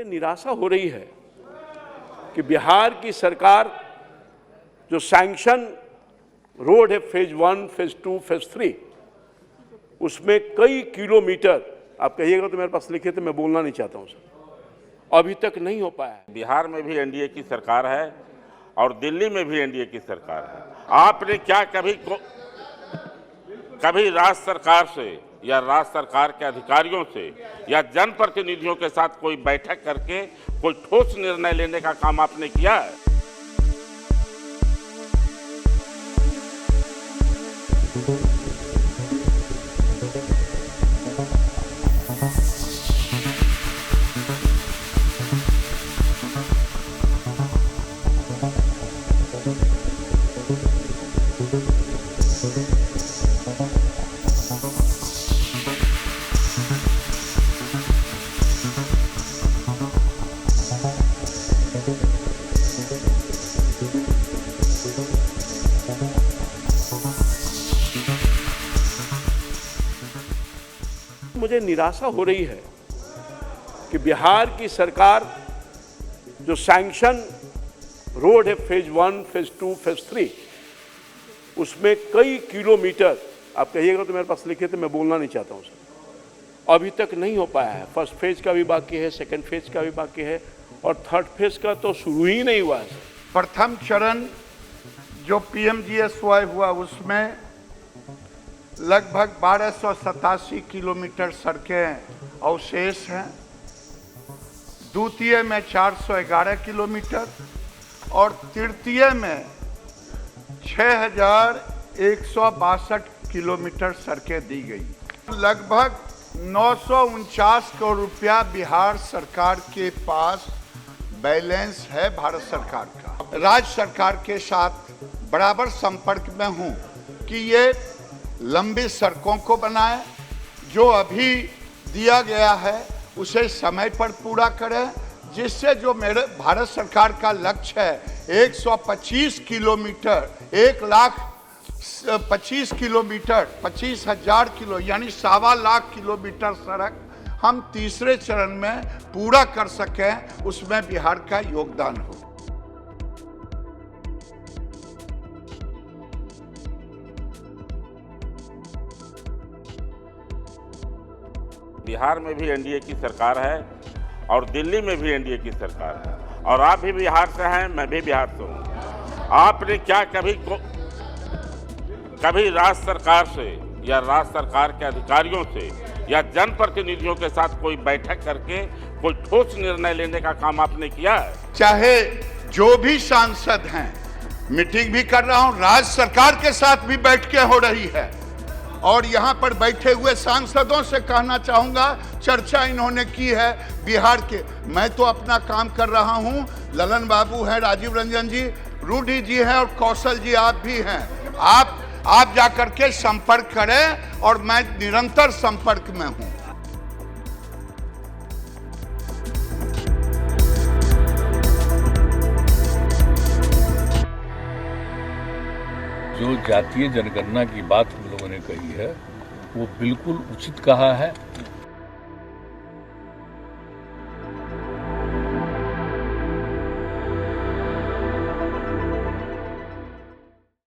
मुझे निराशा हो रही है कि बिहार की सरकार जो सैंक्शन रोड है फेज 1, फेज 2, फेज 3, उसमें कई किलोमीटर, आप कहिएगा तो मेरे पास लिखे थे, मैं बोलना नहीं चाहता हूं सर, अभी तक नहीं हो पाया है। बिहार में भी एनडीए की सरकार है और दिल्ली में भी एनडीए की सरकार है। आपने क्या कभी राज्य सरकार से या राज्य सरकार के अधिकारियों से या जनप्रतिनिधियों के साथ कोई बैठक करके कोई ठोस निर्णय लेने का काम आपने किया है? मुझे निराशा हो रही है कि बिहार की सरकार जो सैंक्शन रोड है फेज 1, फेज 2, फेज 3, उसमें कई किलोमीटर, आप कहिएगा तो मेरे पास लिखे थे, मैं बोलना नहीं चाहता हूं सर, अभी तक नहीं हो पाया है। फर्स्ट फेज का भी बाकी है, सेकंड फेज का भी बाकी है और थर्ड फेज का तो शुरू ही नहीं हुआ है। प्रथम चरण जो पीएमजीएसवाई हुआ उसमें लगभग 1287 किलोमीटर सड़कें अवशेष हैं, द्वितीय में 411 किलोमीटर और तृतीय में 6162 किलोमीटर सड़कें दी गई। लगभग 949 करोड़ रुपया बिहार सरकार के पास बैलेंस है भारत सरकार का। राज्य सरकार के साथ बराबर संपर्क में हूं कि ये लंबी सड़कों को बनाए, जो अभी दिया गया है उसे समय पर पूरा करें, जिससे जो मेरे भारत सरकार का लक्ष्य है 125 किलोमीटर, 1,25,000 किलोमीटर, 25,000 किलो यानी 1.25 लाख किलोमीटर सड़क हम तीसरे चरण में पूरा कर सकें, उसमें बिहार का योगदान हो। बिहार में भी एनडीए की सरकार है और दिल्ली में भी एनडीए की सरकार है और आप भी बिहार से हैं, मैं भी बिहार से हूँ। आपने क्या कभी राज्य सरकार से या राज्य सरकार के अधिकारियों से या जनप्रतिनिधियों के साथ कोई बैठक करके कोई ठोस निर्णय लेने का काम आपने किया है? चाहे जो भी सांसद हैं, मीटिंग भी कर रहा हूं, राज्य सरकार के साथ भी बैठकें हो रही है और यहां पर बैठे हुए सांसदों से कहना चाहूंगा, चर्चा इन्होंने की है बिहार के। मैं तो अपना काम कर रहा हूं, ललन बाबू हैं, राजीव रंजन जी, रूडी जी हैं और कौशल जी आप भी हैं। आप जाकर के संपर्क करें और मैं निरंतर संपर्क में हूं। जो जातीय जनगणना की बात हम लोगों ने कही है वो बिल्कुल उचित कहा है